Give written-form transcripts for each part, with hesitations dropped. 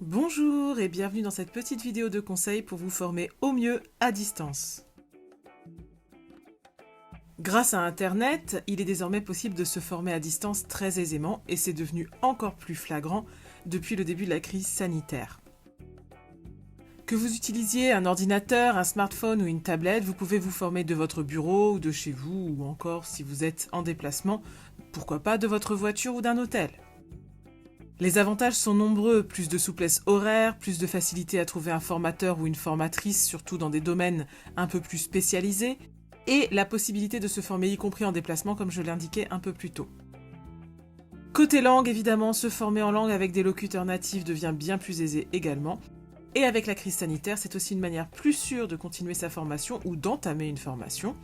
Bonjour et bienvenue dans cette petite vidéo de conseil pour vous former au mieux à distance. Grâce à Internet, il est désormais possible de se former à distance très aisément et c'est devenu encore plus flagrant depuis le début de la crise sanitaire. Que vous utilisiez un ordinateur, un smartphone ou une tablette, vous pouvez vous former de votre bureau ou de chez vous ou encore si vous êtes en déplacement, pourquoi pas de votre voiture ou d'un hôtel. Les avantages sont nombreux, plus de souplesse horaire, plus de facilité à trouver un formateur ou une formatrice, surtout dans des domaines un peu plus spécialisés, et la possibilité de se former y compris en déplacement comme je l'indiquais un peu plus tôt. Côté langue, évidemment, se former en langue avec des locuteurs natifs devient bien plus aisé également, et avec la crise sanitaire, c'est aussi une manière plus sûre de continuer sa formation ou d'entamer une formation.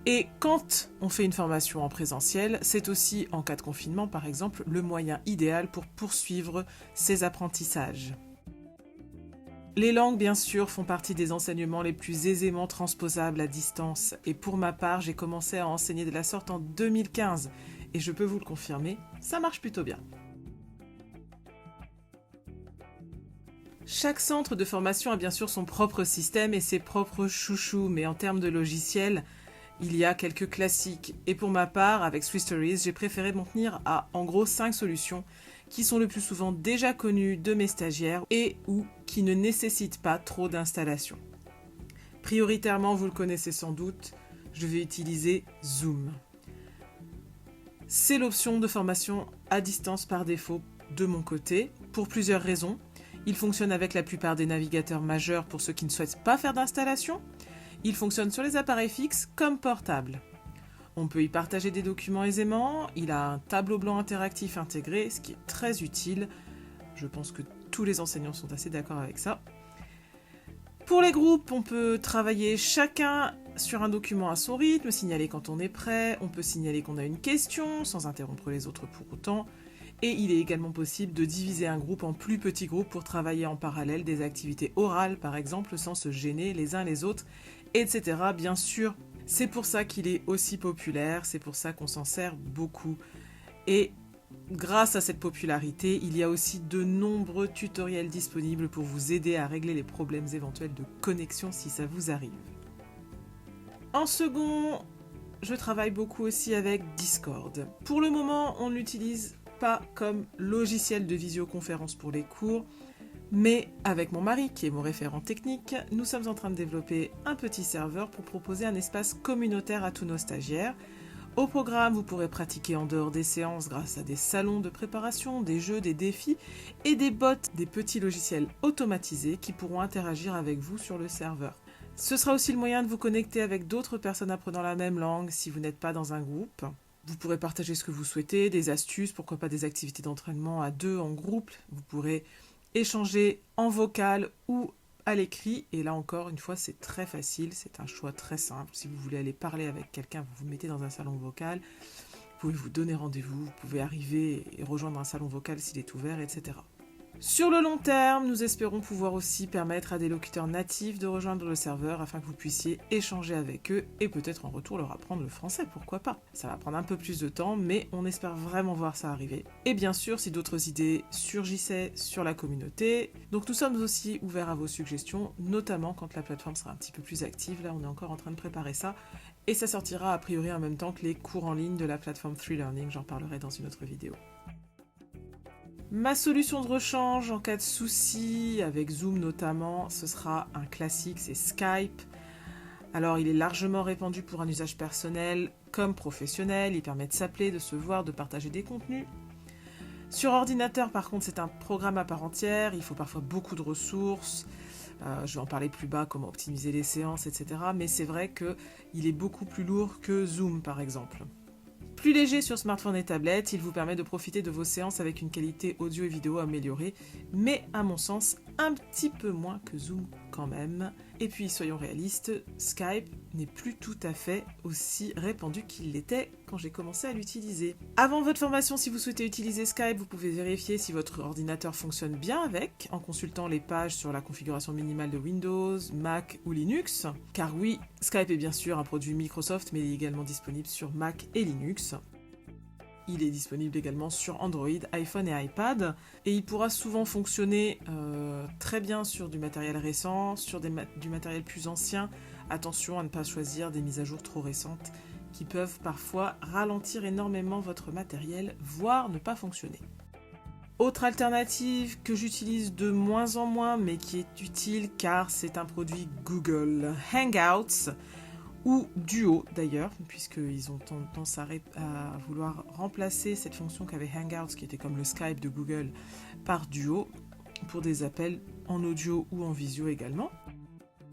Et quand on fait une formation en présentiel, c'est aussi, en cas de confinement par exemple, le moyen idéal pour poursuivre ses apprentissages. Les langues, bien sûr, font partie des enseignements les plus aisément transposables à distance. Et pour ma part, j'ai commencé à enseigner de la sorte en 2015. Et je peux vous le confirmer, ça marche plutôt bien. Chaque centre de formation a bien sûr son propre système et ses propres chouchous, mais en termes de logiciels, il y a quelques classiques, et pour ma part, avec Swisstories, j'ai préféré m'en tenir à en gros 5 solutions qui sont le plus souvent déjà connues de mes stagiaires et ou qui ne nécessitent pas trop d'installation. Prioritairement, vous le connaissez sans doute, je vais utiliser Zoom. C'est l'option de formation à distance par défaut de mon côté, pour plusieurs raisons. Il fonctionne avec la plupart des navigateurs majeurs pour ceux qui ne souhaitent pas faire d'installation. Il fonctionne sur les appareils fixes comme portables. On peut y partager des documents aisément, il a un tableau blanc interactif intégré, ce qui est très utile. Je pense que tous les enseignants sont assez d'accord avec ça. Pour les groupes, on peut travailler chacun sur un document à son rythme, signaler quand on est prêt, on peut signaler qu'on a une question sans interrompre les autres pour autant. Et il est également possible de diviser un groupe en plus petits groupes pour travailler en parallèle des activités orales par exemple sans se gêner les uns les autres, etc. Bien sûr, c'est pour ça qu'il est aussi populaire, c'est pour ça qu'on s'en sert beaucoup. Et grâce à cette popularité, il y a aussi de nombreux tutoriels disponibles pour vous aider à régler les problèmes éventuels de connexion si ça vous arrive. En second, je travaille beaucoup aussi avec Discord. Pour le moment, on ne l'utilise pas comme logiciel de visioconférence pour les cours, mais avec mon mari, qui est mon référent technique, nous sommes en train de développer un petit serveur pour proposer un espace communautaire à tous nos stagiaires. Au programme, vous pourrez pratiquer en dehors des séances grâce à des salons de préparation, des jeux, des défis et des bots, des petits logiciels automatisés qui pourront interagir avec vous sur le serveur. Ce sera aussi le moyen de vous connecter avec d'autres personnes apprenant la même langue si vous n'êtes pas dans un groupe. Vous pourrez partager ce que vous souhaitez, des astuces, pourquoi pas des activités d'entraînement à deux en groupe. Vous pourrez échanger en vocal ou à l'écrit. Et là encore, une fois, c'est très facile, c'est un choix très simple. Si vous voulez aller parler avec quelqu'un, vous vous mettez dans un salon vocal. Vous pouvez vous donner rendez-vous, vous pouvez arriver et rejoindre un salon vocal s'il est ouvert, etc. Sur le long terme, nous espérons pouvoir aussi permettre à des locuteurs natifs de rejoindre le serveur afin que vous puissiez échanger avec eux et peut-être en retour leur apprendre le français, pourquoi pas. Ça va prendre un peu plus de temps, mais on espère vraiment voir ça arriver. Et bien sûr, si d'autres idées surgissaient sur la communauté, donc nous sommes aussi ouverts à vos suggestions, notamment quand la plateforme sera un petit peu plus active. Là, on est encore en train de préparer ça. Et ça sortira a priori en même temps que les cours en ligne de la plateforme Free Learning, j'en parlerai dans une autre vidéo. Ma solution de rechange en cas de souci, avec Zoom notamment, ce sera un classique, c'est Skype. Alors il est largement répandu pour un usage personnel comme professionnel, il permet de s'appeler, de se voir, de partager des contenus. Sur ordinateur par contre c'est un programme à part entière, il faut parfois beaucoup de ressources, je vais en parler plus bas, comment optimiser les séances, etc. Mais c'est vrai qu'il est beaucoup plus lourd que Zoom par exemple. Plus léger sur smartphone et tablette, il vous permet de profiter de vos séances avec une qualité audio et vidéo améliorée, mais à mon sens, un petit peu moins que Zoom quand même. Et puis, soyons réalistes, Skype n'est plus tout à fait aussi répandu qu'il l'était quand j'ai commencé à l'utiliser. Avant votre formation, si vous souhaitez utiliser Skype, vous pouvez vérifier si votre ordinateur fonctionne bien avec, en consultant les pages sur la configuration minimale de Windows, Mac ou Linux. Car oui, Skype est bien sûr un produit Microsoft, mais il est également disponible sur Mac et Linux. Il est disponible également sur Android, iPhone et iPad. Et il pourra souvent fonctionner très bien sur du matériel récent, sur du matériel plus ancien. Attention à ne pas choisir des mises à jour trop récentes qui peuvent parfois ralentir énormément votre matériel, voire ne pas fonctionner. Autre alternative que j'utilise de moins en moins, mais qui est utile car c'est un produit Google, Hangouts, ou Duo d'ailleurs, puisqu'ils ont tendance à vouloir remplacer cette fonction qu'avait Hangouts, qui était comme le Skype de Google, par Duo, pour des appels en audio ou en visio également.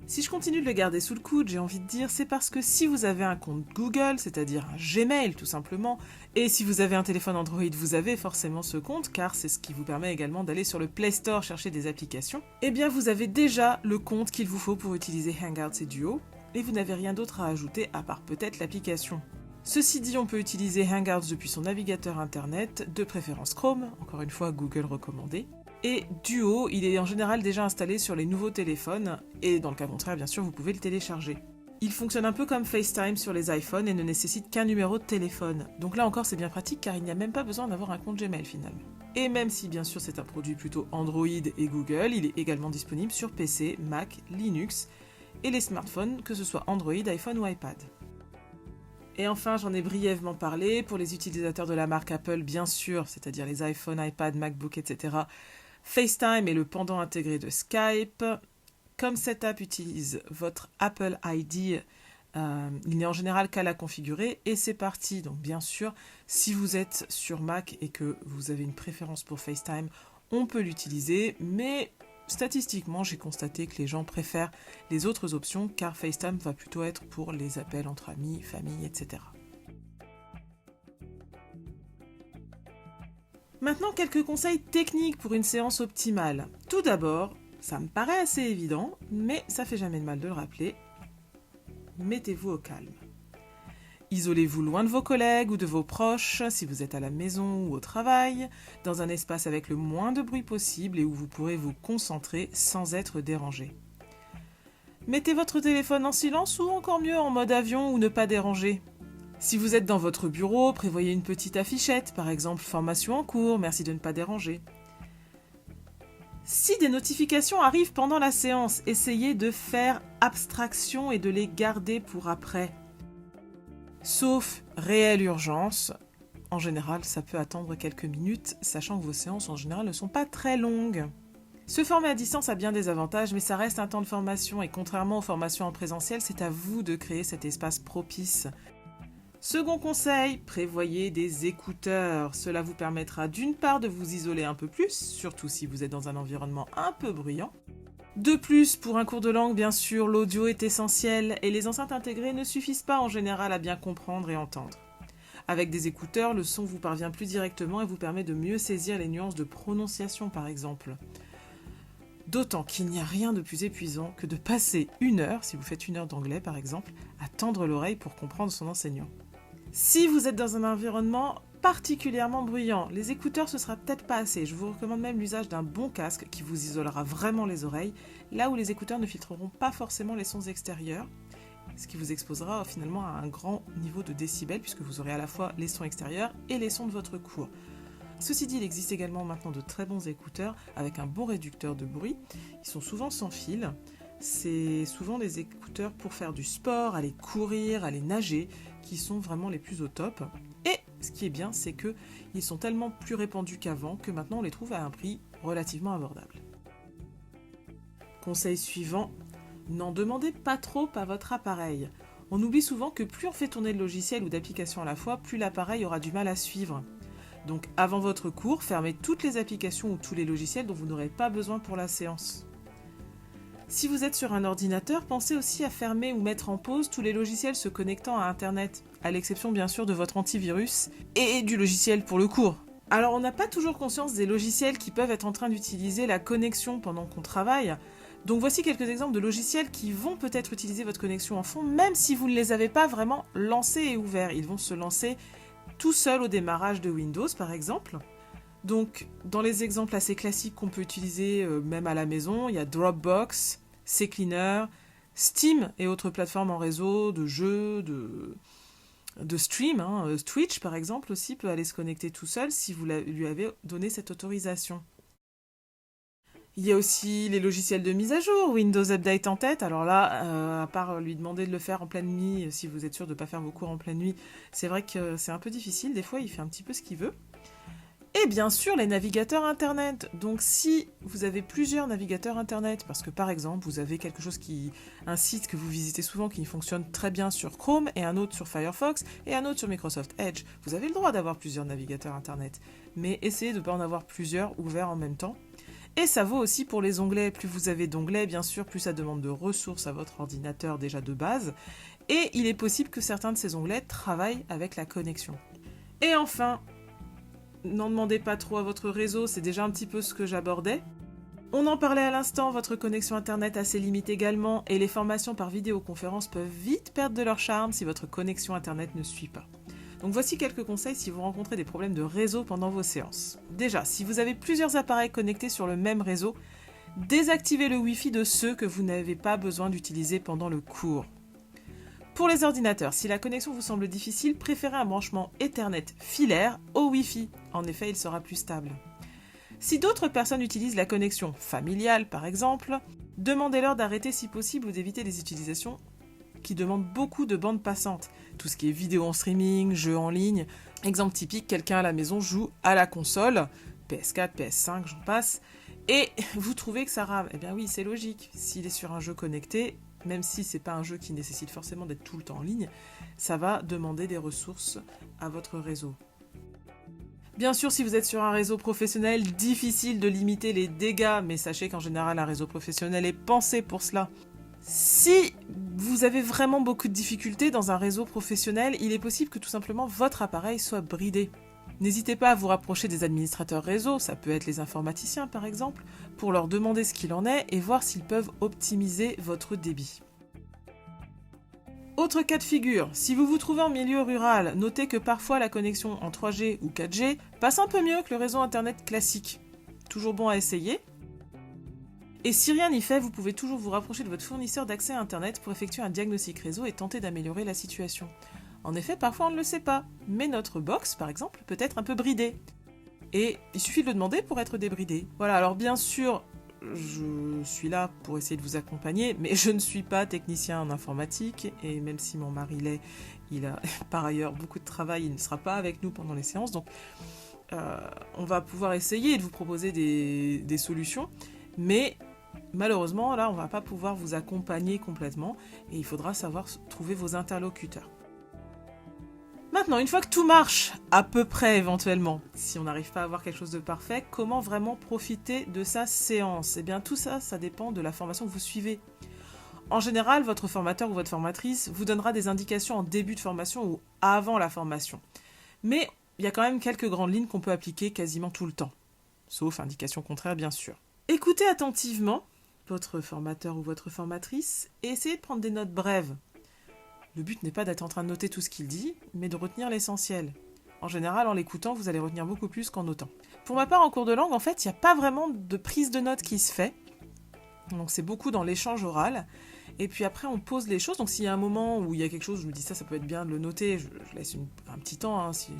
Si je continue de le garder sous le coude, j'ai envie de dire, c'est parce que si vous avez un compte Google, c'est-à-dire un Gmail tout simplement, et si vous avez un téléphone Android, vous avez forcément ce compte, car c'est ce qui vous permet également d'aller sur le Play Store chercher des applications, eh bien vous avez déjà le compte qu'il vous faut pour utiliser Hangouts et Duo, et vous n'avez rien d'autre à ajouter à part peut-être l'application. Ceci dit, on peut utiliser Hangouts depuis son navigateur internet, de préférence Chrome, encore une fois Google recommandé. Et Duo, il est en général déjà installé sur les nouveaux téléphones, et dans le cas contraire, bien sûr, vous pouvez le télécharger. Il fonctionne un peu comme FaceTime sur les iPhones et ne nécessite qu'un numéro de téléphone. Donc là encore, c'est bien pratique car il n'y a même pas besoin d'avoir un compte Gmail finalement. Et même si bien sûr c'est un produit plutôt Android et Google, il est également disponible sur PC, Mac, Linux et les smartphones, que ce soit Android, iPhone ou iPad. Et enfin, j'en ai brièvement parlé, pour les utilisateurs de la marque Apple, bien sûr, c'est-à-dire les iPhone, iPad, MacBook, etc., FaceTime est le pendant intégré de Skype. Comme cette app utilise votre Apple ID, il n'est en général qu'à la configurer et c'est parti. Donc bien sûr, si vous êtes sur Mac et que vous avez une préférence pour FaceTime, on peut l'utiliser, mais statistiquement, j'ai constaté que les gens préfèrent les autres options car FaceTime va plutôt être pour les appels entre amis, famille, etc. Maintenant, quelques conseils techniques pour une séance optimale. Tout d'abord, ça me paraît assez évident, mais ça fait jamais de mal de le rappeler. Mettez-vous au calme. Isolez-vous loin de vos collègues ou de vos proches, si vous êtes à la maison ou au travail, dans un espace avec le moins de bruit possible et où vous pourrez vous concentrer sans être dérangé. Mettez votre téléphone en silence ou encore mieux en mode avion ou ne pas déranger. Si vous êtes dans votre bureau, prévoyez une petite affichette, par exemple « Formation en cours, merci de ne pas déranger ». Si des notifications arrivent pendant la séance, essayez de faire abstraction et de les garder pour après. Sauf réelle urgence, en général ça peut attendre quelques minutes, sachant que vos séances en général ne sont pas très longues. Se former à distance a bien des avantages, mais ça reste un temps de formation et contrairement aux formations en présentiel, c'est à vous de créer cet espace propice. Second conseil, prévoyez des écouteurs. Cela vous permettra d'une part de vous isoler un peu plus, surtout si vous êtes dans un environnement un peu bruyant. De plus, pour un cours de langue, bien sûr, l'audio est essentiel et les enceintes intégrées ne suffisent pas en général à bien comprendre et entendre. Avec des écouteurs, le son vous parvient plus directement et vous permet de mieux saisir les nuances de prononciation par exemple. D'autant qu'il n'y a rien de plus épuisant que de passer 1 heure, si vous faites 1 heure d'anglais par exemple, à tendre l'oreille pour comprendre son enseignant. Si vous êtes dans un environnement particulièrement bruyant, les écouteurs ce sera peut-être pas assez. Je vous recommande même l'usage d'un bon casque qui vous isolera vraiment les oreilles, là où les écouteurs ne filtreront pas forcément les sons extérieurs, ce qui vous exposera finalement à un grand niveau de décibels puisque vous aurez à la fois les sons extérieurs et les sons de votre cours. Ceci dit, il existe également maintenant de très bons écouteurs avec un bon réducteur de bruit. Ils sont souvent sans fil. C'est souvent des écouteurs pour faire du sport, aller courir, aller nager, qui sont vraiment les plus au top. Et ce qui est bien, c'est qu'ils sont tellement plus répandus qu'avant que maintenant on les trouve à un prix relativement abordable. Conseil suivant, n'en demandez pas trop à votre appareil. On oublie souvent que plus on fait tourner de logiciels ou d'applications à la fois, plus l'appareil aura du mal à suivre. Donc avant votre cours, fermez toutes les applications ou tous les logiciels dont vous n'aurez pas besoin pour la séance. Si vous êtes sur un ordinateur, pensez aussi à fermer ou mettre en pause tous les logiciels se connectant à Internet, à l'exception bien sûr de votre antivirus et du logiciel pour le cours. Alors on n'a pas toujours conscience des logiciels qui peuvent être en train d'utiliser la connexion pendant qu'on travaille, donc voici quelques exemples de logiciels qui vont peut-être utiliser votre connexion en fond, même si vous ne les avez pas vraiment lancés et ouverts. Ils vont se lancer tout seuls au démarrage de Windows par exemple. Donc, dans les exemples assez classiques qu'on peut utiliser même à la maison, il y a Dropbox, CCleaner, Steam et autres plateformes en réseau de jeux, de stream, Twitch par exemple aussi peut aller se connecter tout seul si vous lui avez donné cette autorisation. Il y a aussi les logiciels de mise à jour, Windows Update en tête. Alors là, à part lui demander de le faire en pleine nuit, si vous êtes sûr de ne pas faire vos cours en pleine nuit, c'est vrai que c'est un peu difficile. Des fois, il fait un petit peu ce qu'il veut. Et bien sûr, les navigateurs Internet. Donc si vous avez plusieurs navigateurs Internet, parce que par exemple, vous avez un site que vous visitez souvent qui fonctionne très bien sur Chrome, et un autre sur Firefox, et un autre sur Microsoft Edge, vous avez le droit d'avoir plusieurs navigateurs Internet. Mais essayez de ne pas en avoir plusieurs ouverts en même temps. Et ça vaut aussi pour les onglets. Plus vous avez d'onglets, bien sûr, plus ça demande de ressources à votre ordinateur déjà de base. Et il est possible que certains de ces onglets travaillent avec la connexion. Et enfin, n'en demandez pas trop à votre réseau, c'est déjà un petit peu ce que j'abordais. On en parlait à l'instant, votre connexion Internet a ses limites également, et les formations par vidéoconférence peuvent vite perdre de leur charme si votre connexion Internet ne suit pas. Donc voici quelques conseils si vous rencontrez des problèmes de réseau pendant vos séances. Déjà, si vous avez plusieurs appareils connectés sur le même réseau, désactivez le Wi-Fi de ceux que vous n'avez pas besoin d'utiliser pendant le cours. Pour les ordinateurs, si la connexion vous semble difficile, préférez un branchement Ethernet filaire au Wi-Fi. En effet, il sera plus stable. Si d'autres personnes utilisent la connexion familiale, par exemple, demandez-leur d'arrêter si possible ou d'éviter les utilisations qui demandent beaucoup de bandes passantes. Tout ce qui est vidéo en streaming, jeux en ligne. Exemple typique, quelqu'un à la maison joue à la console, PS4, PS5, j'en passe, et vous trouvez que ça rame. Eh bien oui, c'est logique. S'il est sur un jeu connecté, même si c'est pas un jeu qui nécessite forcément d'être tout le temps en ligne, ça va demander des ressources à votre réseau. Bien sûr, si vous êtes sur un réseau professionnel, difficile de limiter les dégâts, mais sachez qu'en général, un réseau professionnel est pensé pour cela. Si vous avez vraiment beaucoup de difficultés dans un réseau professionnel, il est possible que tout simplement votre appareil soit bridé. N'hésitez pas à vous rapprocher des administrateurs réseau, ça peut être les informaticiens par exemple, pour leur demander ce qu'il en est et voir s'ils peuvent optimiser votre débit. Autre cas de figure, si vous vous trouvez en milieu rural, notez que parfois la connexion en 3G ou 4G passe un peu mieux que le réseau internet classique. Toujours bon à essayer. Et si rien n'y fait, vous pouvez toujours vous rapprocher de votre fournisseur d'accès à Internet pour effectuer un diagnostic réseau et tenter d'améliorer la situation. En effet, parfois on ne le sait pas, mais notre box, par exemple, peut être un peu bridée. Et il suffit de le demander pour être débridé. Voilà, alors bien sûr, je suis là pour essayer de vous accompagner, mais je ne suis pas technicien en informatique, et même si mon mari l'est, il a par ailleurs beaucoup de travail, il ne sera pas avec nous pendant les séances, donc on va pouvoir essayer de vous proposer des solutions, mais malheureusement, là, on ne va pas pouvoir vous accompagner complètement et il faudra savoir trouver vos interlocuteurs. Maintenant, une fois que tout marche, à peu près éventuellement, si on n'arrive pas à avoir quelque chose de parfait, comment vraiment profiter de sa séance ? Eh bien, tout ça, ça dépend de la formation que vous suivez. En général, votre formateur ou votre formatrice vous donnera des indications en début de formation ou avant la formation. Mais il y a quand même quelques grandes lignes qu'on peut appliquer quasiment tout le temps. Sauf indication contraire, bien sûr. Écoutez attentivement votre formateur ou votre formatrice et essayez de prendre des notes brèves. Le but n'est pas d'être en train de noter tout ce qu'il dit, mais de retenir l'essentiel. En général, en l'écoutant, vous allez retenir beaucoup plus qu'en notant. Pour ma part, en cours de langue, en fait, il n'y a pas vraiment de prise de notes qui se fait. Donc c'est beaucoup dans l'échange oral. Et puis après, on pose les choses. Donc s'il y a un moment où il y a quelque chose, je me dis ça peut être bien de le noter, je laisse un petit temps, si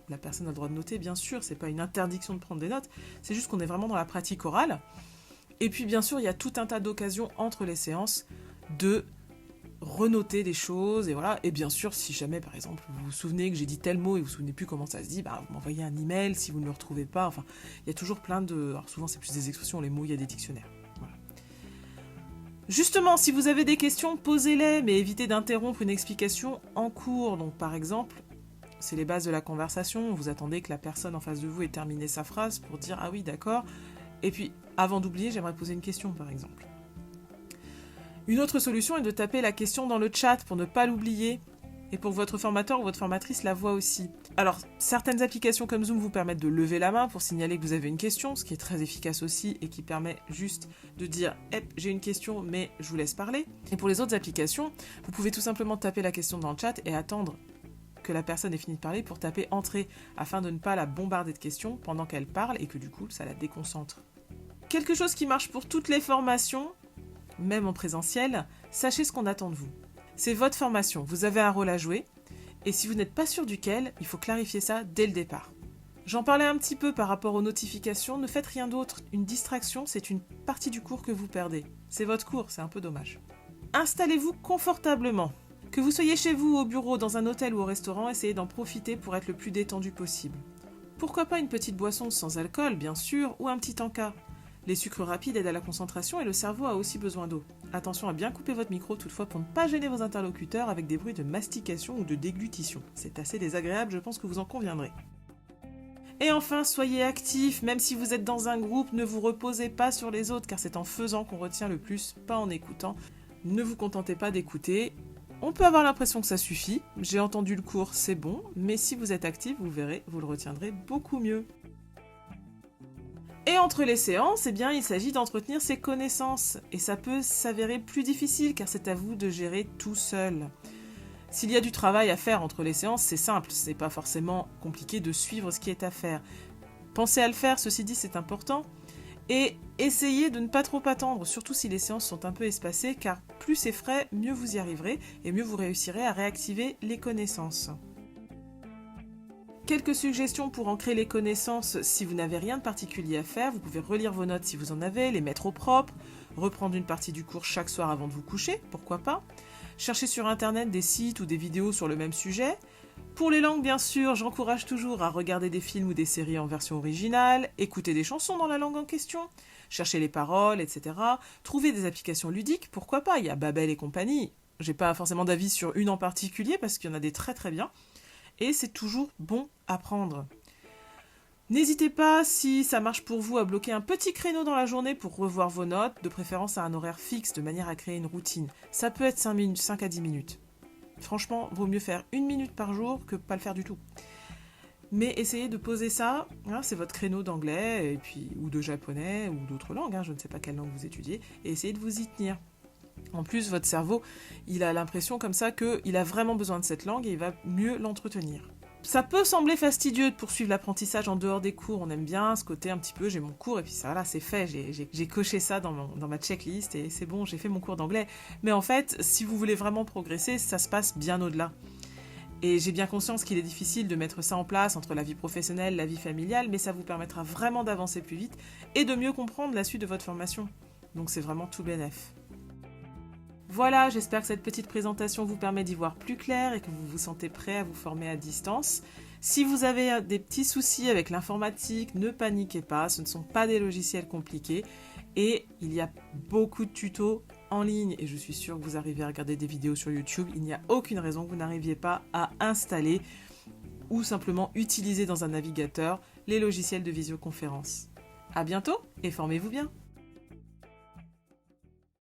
la personne a le droit de noter, bien sûr, c'est pas une interdiction de prendre des notes, c'est juste qu'on est vraiment dans la pratique orale. Et puis bien sûr, il y a tout un tas d'occasions entre les séances de renoter des choses, et voilà. Et bien sûr, si jamais, par exemple, vous vous souvenez que j'ai dit tel mot et vous vous souvenez plus comment ça se dit, vous m'envoyez un email si vous ne le retrouvez pas. Enfin, il y a toujours plein de... Alors souvent, c'est plus des expressions, les mots, il y a des dictionnaires. Voilà. Justement, si vous avez des questions, posez-les, mais évitez d'interrompre une explication en cours. Donc par exemple, c'est les bases de la conversation, vous attendez que la personne en face de vous ait terminé sa phrase pour dire « Ah oui, d'accord ». Et puis, avant d'oublier, j'aimerais poser une question, par exemple. Une autre solution est de taper la question dans le chat pour ne pas l'oublier et pour que votre formateur ou votre formatrice la voie aussi. Alors, certaines applications comme Zoom vous permettent de lever la main pour signaler que vous avez une question, ce qui est très efficace aussi et qui permet juste de dire « Hep, j'ai une question, mais je vous laisse parler ». Et pour les autres applications, vous pouvez tout simplement taper la question dans le chat et attendre que la personne ait fini de parler pour taper « Entrée » afin de ne pas la bombarder de questions pendant qu'elle parle et que du coup, ça la déconcentre. Quelque chose qui marche pour toutes les formations, même en présentiel, sachez ce qu'on attend de vous. C'est votre formation, vous avez un rôle à jouer Et si vous n'êtes pas sûr duquel, il faut clarifier ça dès le départ. J'en parlais un petit peu par rapport aux notifications, ne faites rien d'autre. Une distraction, c'est une partie du cours que vous perdez. C'est votre cours, c'est un peu dommage. Installez-vous confortablement. Que vous soyez chez vous, au bureau, dans un hôtel ou au restaurant, essayez d'en profiter pour être le plus détendu possible. Pourquoi pas une petite boisson sans alcool, bien sûr, ou un petit encas. Les sucres rapides aident à la concentration et le cerveau a aussi besoin d'eau. Attention à bien couper votre micro toutefois pour ne pas gêner vos interlocuteurs avec des bruits de mastication ou de déglutition. C'est assez désagréable, je pense que vous en conviendrez. Et enfin, soyez actifs, même si vous êtes dans un groupe, ne vous reposez pas sur les autres, car c'est en faisant qu'on retient le plus, pas en écoutant. Ne vous contentez pas d'écouter. On peut avoir l'impression que ça suffit, j'ai entendu le cours, c'est bon, mais si vous êtes actif, vous verrez, vous le retiendrez beaucoup mieux. Et entre les séances, il s'agit d'entretenir ses connaissances, et ça peut s'avérer plus difficile, car c'est à vous de gérer tout seul. S'il y a du travail à faire entre les séances, c'est simple, c'est pas forcément compliqué de suivre ce qui est à faire. Pensez à le faire, ceci dit, c'est important. Et essayez de ne pas trop attendre, surtout si les séances sont un peu espacées, car plus c'est frais, mieux vous y arriverez, et mieux vous réussirez à réactiver les connaissances. Quelques suggestions pour ancrer les connaissances si vous n'avez rien de particulier à faire. Vous pouvez relire vos notes si vous en avez, les mettre au propre, reprendre une partie du cours chaque soir avant de vous coucher, pourquoi pas. Cherchez sur internet des sites ou des vidéos sur le même sujet. Pour les langues, bien sûr, j'encourage toujours à regarder des films ou des séries en version originale, écouter des chansons dans la langue en question, chercher les paroles, etc. Trouver des applications ludiques, pourquoi pas, il y a Babel et compagnie. J'ai pas forcément d'avis sur une en particulier parce qu'il y en a des très très bien. Et c'est toujours bon à prendre. N'hésitez pas, si ça marche pour vous, à bloquer un petit créneau dans la journée pour revoir vos notes, de préférence à un horaire fixe, de manière à créer une routine. Ça peut être 5 à 10 minutes. Franchement, vaut mieux faire 1 minute par jour que pas le faire du tout. Mais essayez de poser ça, c'est votre créneau d'anglais, et puis, ou de japonais, ou d'autres langues, je ne sais pas quelle langue vous étudiez, et essayez de vous y tenir. En plus, votre cerveau, il a l'impression comme ça qu'il a vraiment besoin de cette langue et il va mieux l'entretenir. Ça peut sembler fastidieux de poursuivre l'apprentissage en dehors des cours, on aime bien ce côté un petit peu, j'ai mon cours et puis ça, là, c'est fait, j'ai coché ça dans ma checklist et c'est bon, j'ai fait mon cours d'anglais. Mais en fait, si vous voulez vraiment progresser, ça se passe bien au-delà. Et j'ai bien conscience qu'il est difficile de mettre ça en place entre la vie professionnelle, la vie familiale, mais ça vous permettra vraiment d'avancer plus vite et de mieux comprendre la suite de votre formation. Donc c'est vraiment tout bénef. Voilà, j'espère que cette petite présentation vous permet d'y voir plus clair et que vous vous sentez prêt à vous former à distance. Si vous avez des petits soucis avec l'informatique, ne paniquez pas, ce ne sont pas des logiciels compliqués et il y a beaucoup de tutos en ligne et je suis sûre que vous arrivez à regarder des vidéos sur YouTube. Il n'y a aucune raison que vous n'arriviez pas à installer ou simplement utiliser dans un navigateur les logiciels de visioconférence. À bientôt et formez-vous bien!